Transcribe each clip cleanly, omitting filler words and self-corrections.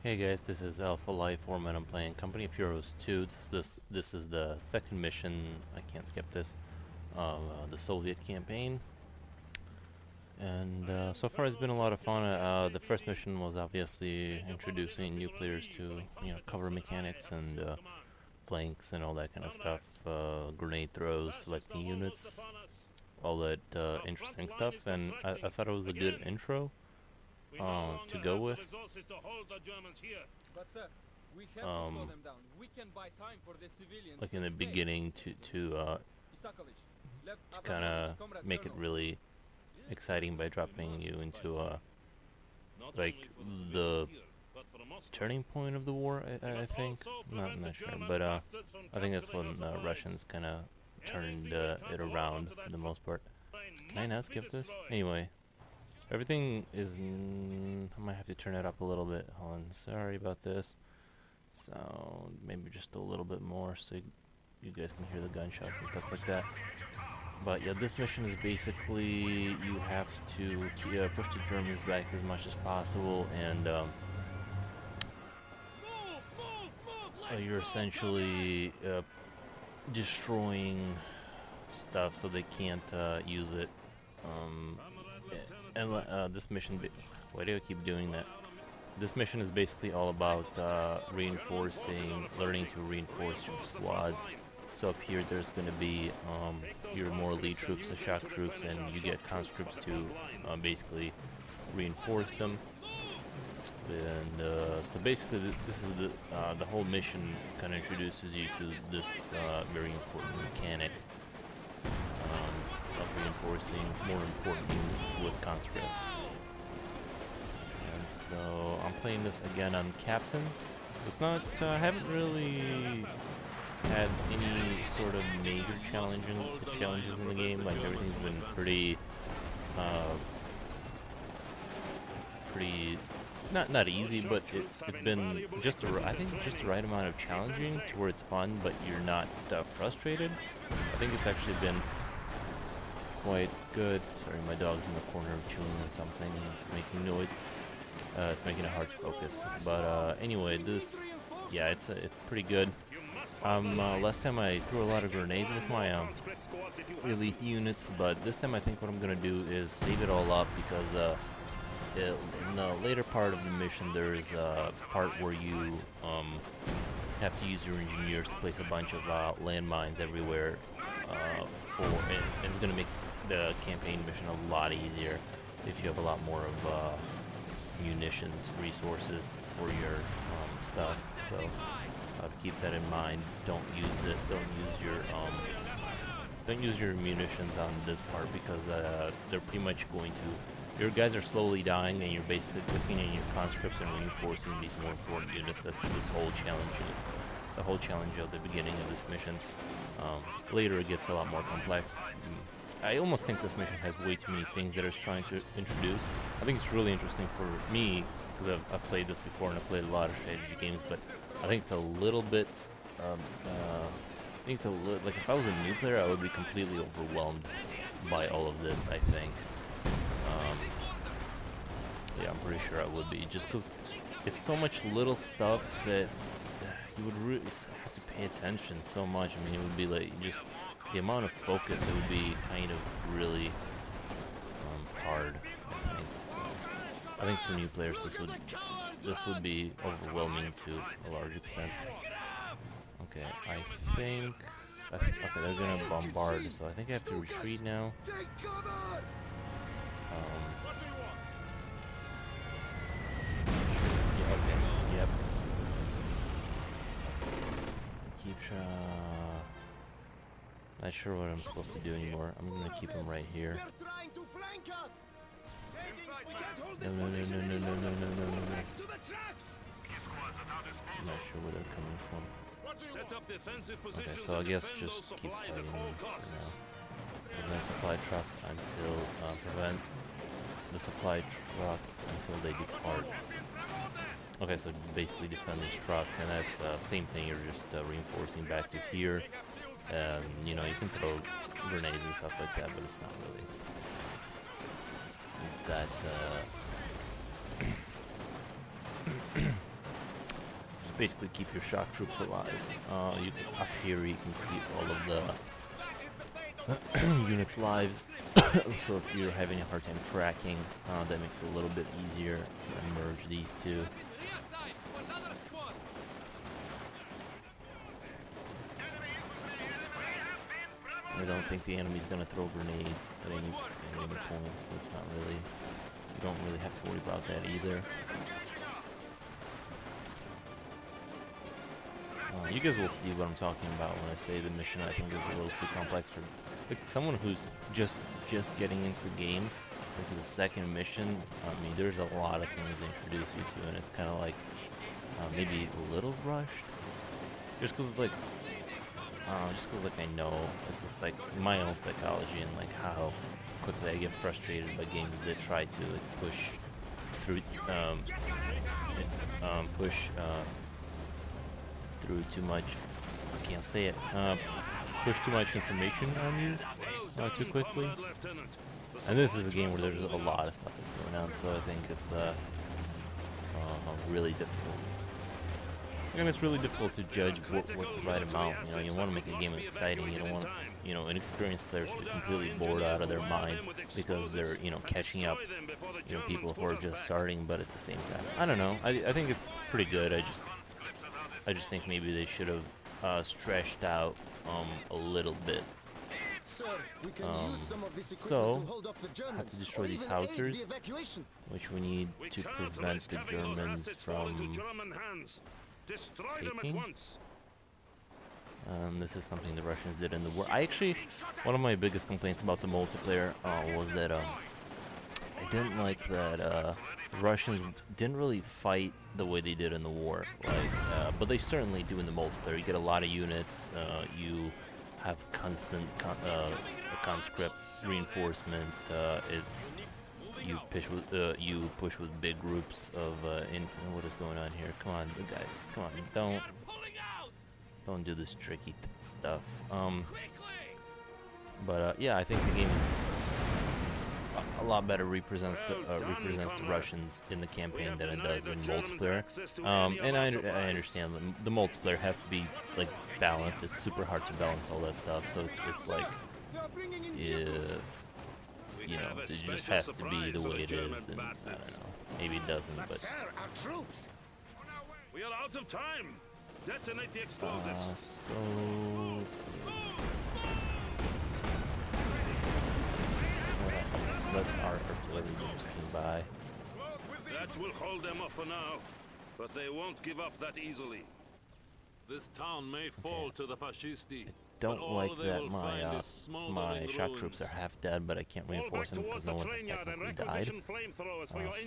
Hey guys, this is Alpha Life Form and I'm playing Company of Heroes 2. This is the second mission, I can't skip this, of the Soviet campaign. And so far it's been a lot of fun. The first mission was obviously introducing new players to, cover mechanics and flanks and all that kind of stuff. Grenade throws, selecting units, all that interesting stuff. And I thought it was a good intro to go with. But sir, we have to slow them down. We can buy time for the civilians. Like in the beginning Isakovich, left to kind of make it really exciting by dropping you into like the turning point of the war. I think I'm not sure, but I think that's when Russians kind of turned it around for the most part. Can I not skip this? Anyway, everything is. I might have to turn it up a little bit. Hold on, sorry about this. So maybe just a little bit more so you guys can hear the gunshots and stuff like that. But yeah, this mission is basically you have to push the Germans back as much as possible, and you're essentially destroying stuff so they can't use it. And this mission, why do I keep doing that? This mission is basically all about learning to reinforce your squads. So up here there's going to be your more elite troops, the shock troops, and you get conscripts to basically reinforce them. And so basically this is the whole mission kind of introduces you to this very important mechanic of reinforcing more important units with conscripts. And so I'm playing this again on Captain. It's not, I haven't really had any sort of major challenges in the game. Like everything's been pretty not easy, but it's been just I think just the right amount of challenging to where it's fun, but you're not frustrated. I think it's actually been quite good. Sorry, my dog's in the corner chewing on something and it's making noise. It's making it hard to focus. But anyway, it's pretty good. Last time I threw a lot of grenades with my elite units, but this time I think what I'm gonna do is save it all up because in the later part of the mission there's a part where you have to use your engineers to place a bunch of landmines everywhere and it's gonna make the campaign mission a lot easier if you have a lot more of munitions resources for your stuff. So keep that in mind. Don't use your munitions on this part because they're pretty much going to. Your guys are slowly dying, and you're basically clicking in your conscripts and reinforcing these more important units. That's this whole challenge. The whole challenge of the beginning of this mission. Later, it gets a lot more complex. I almost think this mission has way too many things that it's trying to introduce. I think it's really interesting for me because I've played this before and I've played a lot of strategy games, but I think it's a little bit. Like if I was a new player, I would be completely overwhelmed by all of this. I think. Yeah, I'm pretty sure I would be, just because it's so much little stuff that you would really have to pay attention so much. I mean, it would be like just the amount of focus. It would be kind of really hard. I think. So I think for new players, this would be overwhelming to a large extent. Okay, I think. Okay, they're gonna bombard, so I think I have to retreat now. Yeah, okay, yep. Keep not sure what I'm supposed to do anymore. I'm gonna keep him right here. No. I'm not sure where they're coming from. Okay, so I guess just keep fighting for now. Prevent supply trucks until prevent the supply trucks until they depart. Okay, so basically defend these trucks, and that's same thing. You're just reinforcing back to here. You know, you can throw grenades and stuff like that, but it's not really that basically keep your shock troops alive. Up here you can see all of the units' lives. So if you're having a hard time tracking, that makes it a little bit easier to merge these two. I don't think the enemy's gonna throw grenades at any point, so it's not really, you don't really have to worry about that either. You guys will see what I'm talking about when I say the mission I think is a little too complex for like someone who's just getting into the game, into the second mission. I mean, there's a lot of things they introduce you to, and it's kind of like maybe a little rushed, just because like I know like my own psychology and like how quickly I get frustrated by games that try to like push through through too much. I can't say it. Push too much information on you too quickly. And this is a game where there's a lot of stuff that's going on, so I think it's really difficult. And it's really difficult to judge what's the right amount. You know, you want to make a game exciting. You don't want, you know, inexperienced players to be completely bored out of their mind because they're, you know, catching up, you know, people who are just starting. But at the same time, I don't know. I think it's pretty good. I just think maybe they should have stretched out a little bit. So I have to destroy these housers, which we need to prevent the Germans from taking. This is something the Russians did in the war. One of my biggest complaints about the multiplayer was that I didn't like that the Russians didn't really fight the way they did in the war. Like, but they certainly do in the multiplayer. You get a lot of units. You have constant conscript reinforcement. You push with big groups of what is going on here? Come on, you guys, come on, don't do this tricky stuff. Yeah, I think the game is a lot better represents the Russians in the campaign than it does in multiplayer. And I understand the multiplayer has to be like balanced. It's super hard to balance all that stuff. So it's like, you know, it just has to be the way it is. And I don't know, maybe it doesn't, but. We are out of time. Detonate the explosives. So let's our artillery just came by. That will hold them off for now, but they won't give up that easily. This town may fall to the fascisti. Don't like that my shock troops are half dead, but I can't reinforce them because no one has technically died.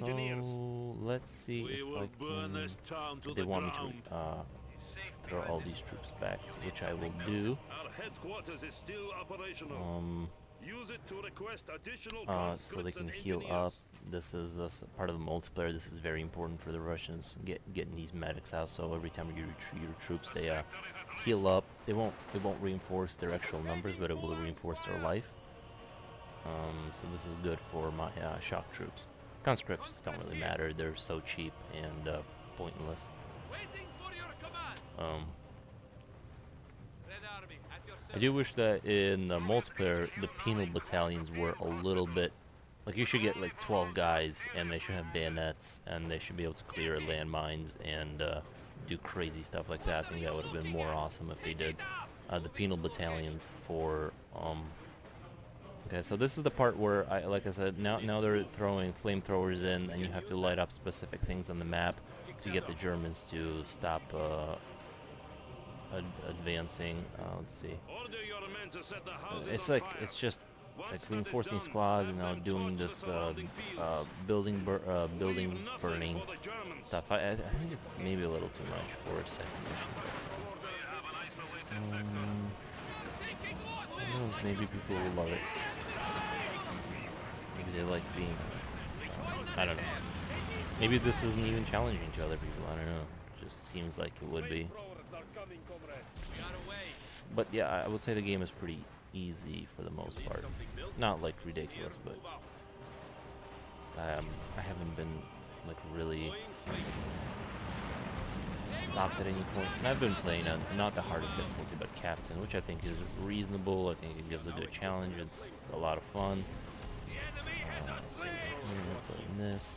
So let's see if I can. They want me to throw all these troops back, which I will do. Our headquarters is still operational. Use it to request additional so they can heal up. This is part of the multiplayer. This is very important for the Russians, getting these medics out. So every time you retreat your troops, they heal up. They won't reinforce their actual numbers, but it will reinforce their life. So this is good for my shock troops. Conscripts don't really matter. They're so cheap and pointless. I do wish that in the multiplayer, the penal battalions were a little bit, like you should get like 12 guys and they should have bayonets and they should be able to clear landmines and do crazy stuff like that. I think that would have been more awesome if they did the penal battalions for, okay, so this is the part where, like I said, now they're throwing flamethrowers in and you have to light up specific things on the map to get the Germans to stop advancing. Let's see. It's like reinforcing squads, you know, doing this building burning stuff. I think it's maybe a little too much for a second mission. Who knows? Maybe people will love it. Maybe they like being. I don't know. Maybe this isn't even challenging to other people. I don't know. It just seems like it would be. But yeah, I would say the game is pretty easy for the most part. Not like ridiculous, but I haven't been like really stopped at any point. And I've been playing on not the hardest difficulty, but Captain, which I think is reasonable. I think it gives a good challenge. It's a lot of fun. So here, put in this.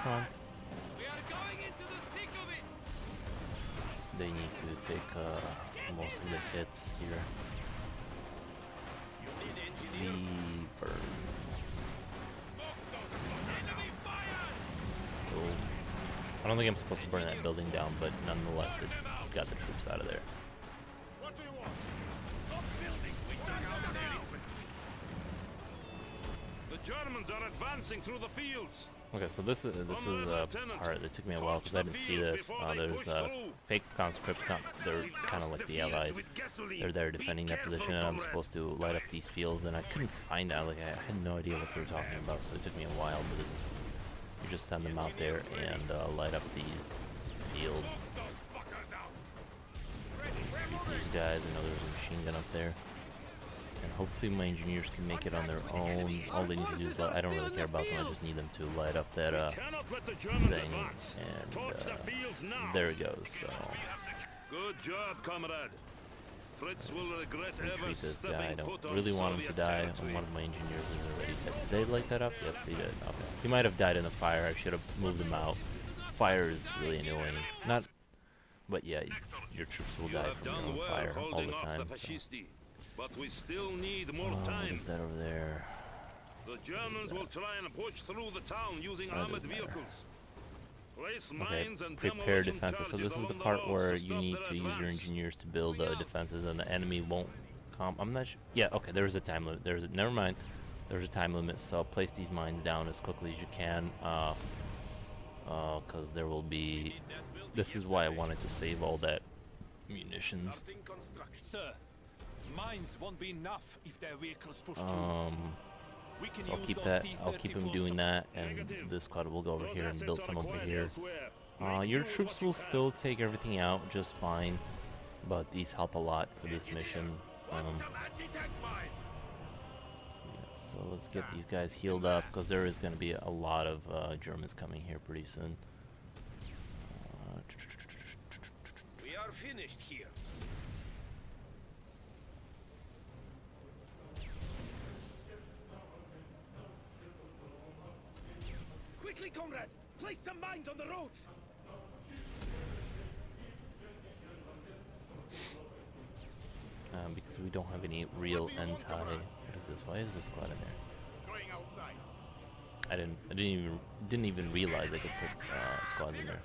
Front. They need to take most of the hits here. The burn. Boom. I don't think I'm supposed to burn that building down, but nonetheless, it got the troops out of there. The Germans are advancing through the fields. Okay, so this is a part that took me a while because I didn't see this. There's fake conscripts. They're kind of like the Allies. They're there defending their position, and I'm supposed to light up these fields, and I couldn't find out. Like I had no idea what they were talking about, so it took me a while. But you just send them out there and light up these fields. Shoot these guys. I know there's a machine gun up there. And hopefully my engineers can make it on their own. All they need to do is, I don't really care about them, I just need them to light up that thing. And there it goes, so. Good job, comrade. Fritz will regret ever Retreat this guy, I stepping don't foot on really want him to Soviet die. territory. One of my engineers is already dead. Did they light that up? Yes, they did. Okay. He might have died in the fire, I should have moved him out. Fire is really annoying. Not, but yeah, your troops will You die have from done their own well fire all holding the off time. the fascisti, but we still need more What time. is that over there? The Germans will try and push through the town using That armored doesn't matter. vehicles. Place Okay, mines and prepare demolition defenses. So charges this is the along part roads where to you stop need their to use your advance. engineers to build defenses, and the enemy won't come. I'm not sure. Yeah, okay. There's a time limit. Never mind. There's a time limit. So place these mines down as quickly as you can, because there will be. This is why I wanted to save all that munitions. Sir, mines won't be enough if their vehicles push through. We can So I'll use keep those that. I'll keep T-34s him doing to- that, and Negative. this squad will go over Those here and assets build are some over acquired here. elsewhere. Your Make do troops what will you still take everything out just fine, but these help a lot for this mission. Yeah, so let's get these guys healed up, because there is going to be a lot of Germans coming here pretty soon. We are finished here. Quickly, comrade! Place some mines on the roads! Because we don't have any real anti. What is this? Why is this squad in there? Going outside. I didn't even realize I could put squads in there.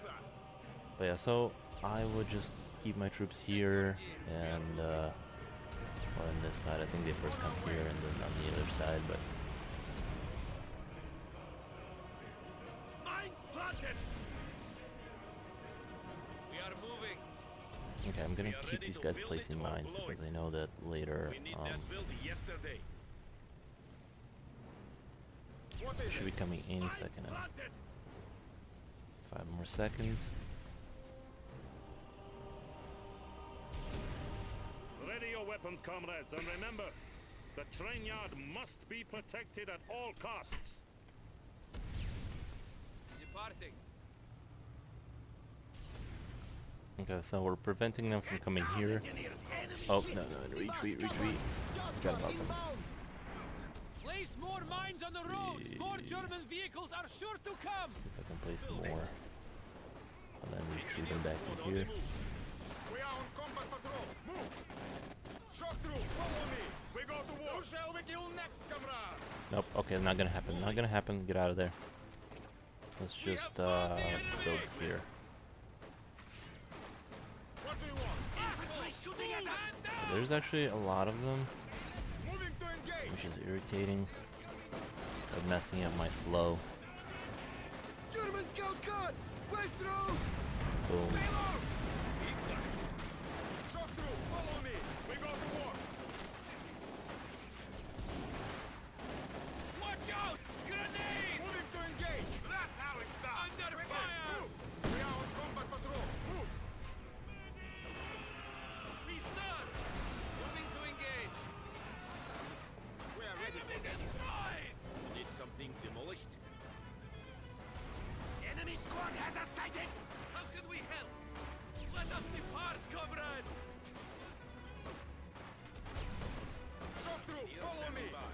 But yeah, so I would just keep my troops here and or on this side. I think they first come here and then on the other side. But Mines planted! We are moving. okay, I'm gonna keep these guys placing mines because I know that later building yesterday. What is should be coming any second now. 5 more seconds. Ready your weapons, comrades, and remember, the train yard must be protected at all costs. Departing. Okay, so we're preventing them from coming here. Oh, no, retreat. Forgot about them. Place more mines on the roads. More German vehicles are sure to come. See if I can place more. And then retreat them back in here. We are on combat patrol. Move! Shock through, follow me! We go to war! Who shall we kill next, comrade? Nope, okay, not gonna happen. Not gonna happen. Get out of there. Let's just build here. What do you want? Shooting at us! There's actually a lot of them, Moving to engage! which is irritating. They're messing up my flow. German scout gun! West road! Boom. Shock through, follow me! We go to war! Watch out! Grenade! Moving to engage! That's how it's done! Under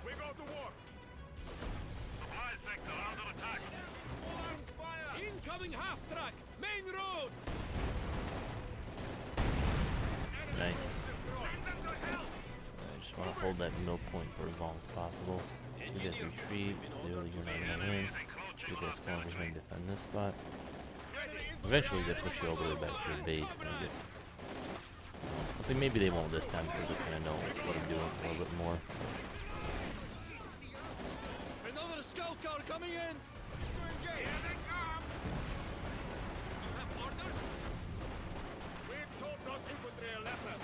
We go to work. Supply sector under attack. Full arms fire. Incoming half-track! Main road! Nice. I just want to hold that middle point for as long as possible. You guys retreat, clearly you're not going to win. You guys go over here and defend this spot. Eventually they push you all the way back to your base, and I guess. I think maybe they won't this time because they kind of know what I'm doing a little bit more. Another scout car coming in! Here they come. You have orders? We told those infantry a lesson.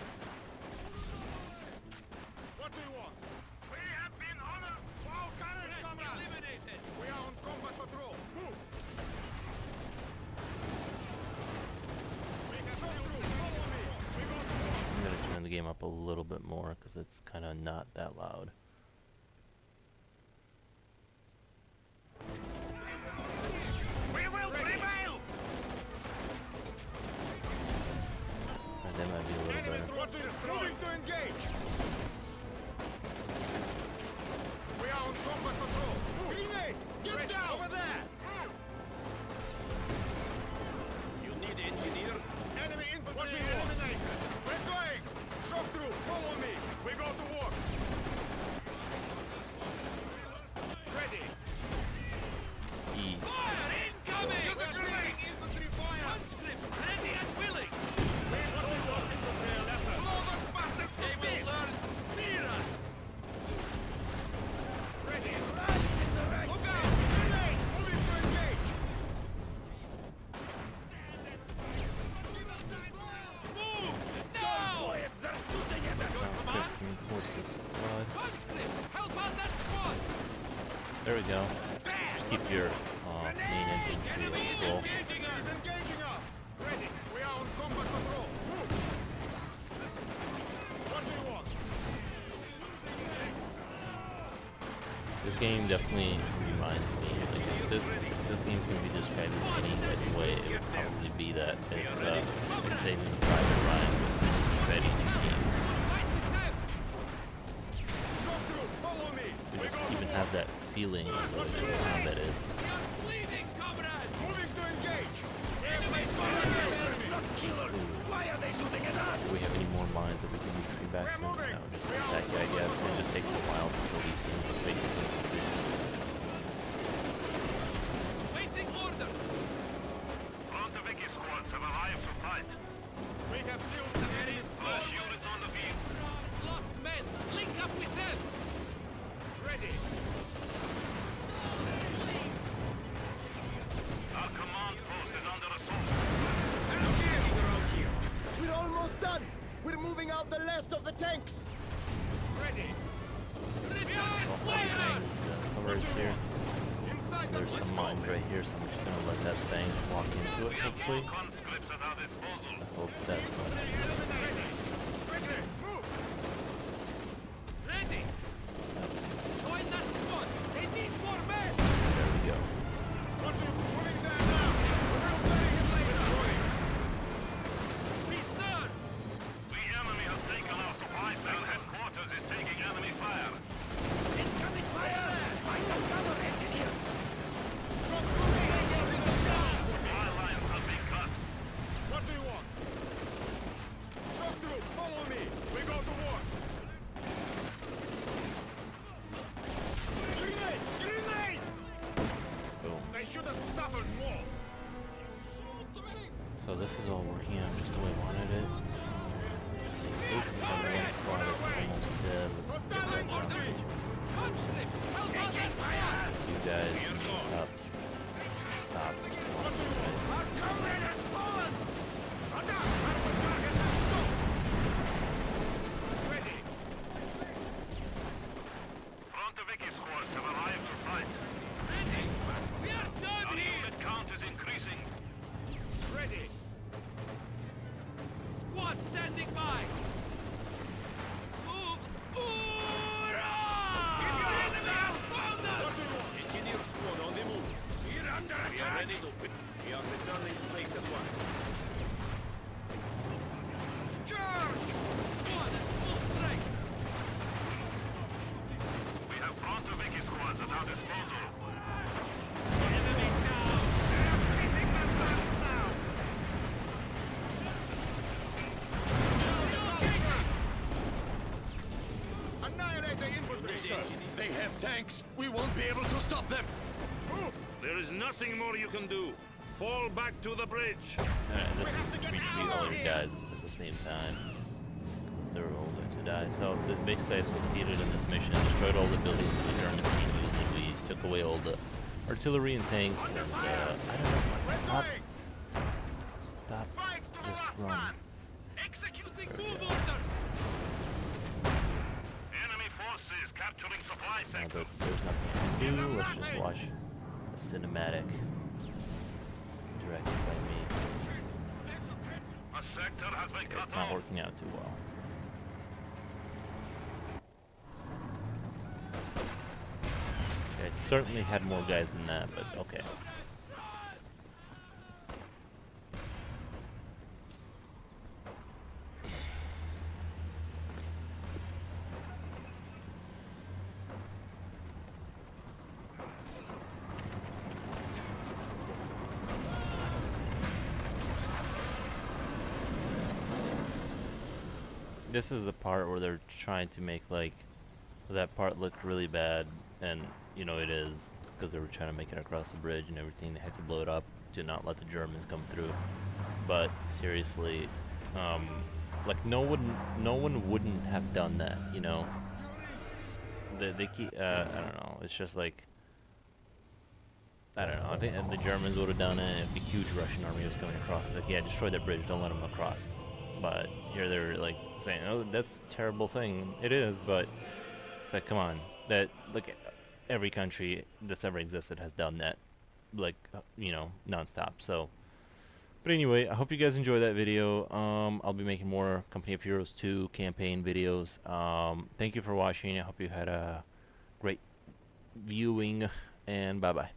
What do you want? We have been honored. Wow, courage, comrades. Eliminated! We are on combat patrol. Move. We have show through. Follow me. We go to war. I'm going to turn the game up a little bit more because it's kind of not that loud. We will prevail. And that might be a little Enemy better. troops moving to engage. We are on combat patrol. Move. Grenade! Get down! Over there! Move! You need engineers? Enemy infantry eliminated. We're going! Shock through, follow me. We go to work. Ready. E. Fire incoming! Use a grenade! Infantry fire! Conscript ready and willing! We told those infantry a lesson. Blow those bastards to They will bits! learn fear us! Ready. Look out! Grenade! Moving to engage! Move! Now! Your command? 15 forces squad. Conscript! Help out that squad! There we go. Keep your main infantry Enemy is full. engaging us! He's engaging us! Ready! We are on combat patrol! Move! What do you want? This game definitely reminds me. If this game's gonna be described as any type of way, it would probably be that it's Saving Private Ryan with this strategy game. Fight with them! Shock through! Follow me! You We just go to even war. have that feeling of the combat is. We are bleeding, comrades! Moving to engage! Enemy Why are they shooting at us? Do we have any more mines that we can retreat back to? No, just that guy, I guess. It just takes a while to kill these things. Basically. Waiting orders! Frontoviki squads have arrived to fight. We have killed the enemy's Flash units on the field. Lost men! Link up with them! ready! Our command post is under assault. We're almost done! We're moving out the last of the tanks! Ready! Covers here. Inside the There's some mines right here, so I'm just gonna let that thing walk into it, We have hopefully. more conscripts at our disposal. I hope that's Ready! Ready! Move! Ready! Join that squad! They need more men! there we go. What are you moving there now? We'll bury him later! We serve! The enemy has taken our supply cell. Headquarters is taking enemy fire. Incoming fire! I shall cover engineer! Supply lines have been cut. What do you want? Shock through! Follow me! We go to war! Grenade! Grenade! Boom. They should have suffered more! So this is all working out just the way I wanted it. Let's see. Oop, number one squad is almost dead. Let's get that down. Conscript! Help out that squad! You guys need to stop. Stop. Our comrade has fallen! Ready! Frontoviki squads have arrived to fight. Ready! We are done Our here! unit count is increasing. Ready! Squad standing by! Move! Hoorah! Enemy has found us! What do you want? Engineer squad on the move! We're under attack! We are ready to... We are returning to base at once. Charge! Squad at full strength! We have able to stop them? Move! There is nothing more you can do. Fall back to the bridge. And this is to reach the all guys at the same time. Because they're all going to die. So basically I succeeded in this mission. Destroyed all the buildings the Germans been using. We took away all the artillery and tanks. And I don't know. Stop. Stop. Just run. Executing move orders! Enemy forces capturing supply Now sector. that there's nothing I can do, let's just watch a cinematic directed by me. A sector has been It's not working out too well. Okay, I certainly had more guys than that, but okay. This is the part where they're trying to make like that part look really bad, and you know it is because they were trying to make it across the bridge and everything. They had to blow it up to not let the Germans come through. But seriously, like no one wouldn't have done that, you know. They keep I don't know. It's just like I don't know. I think the Germans would have done it if the huge Russian army was coming across. Like, yeah, destroy that bridge. Don't let them across. But here they're like saying, "Oh, that's a terrible thing." It is, but it's like, come on. That look, every country that's ever existed has done that, like you know, nonstop. So, but anyway, I hope you guys enjoy that video. I'll be making more Company of Heroes 2 campaign videos. Thank you for watching. I hope you had a great viewing, and bye bye.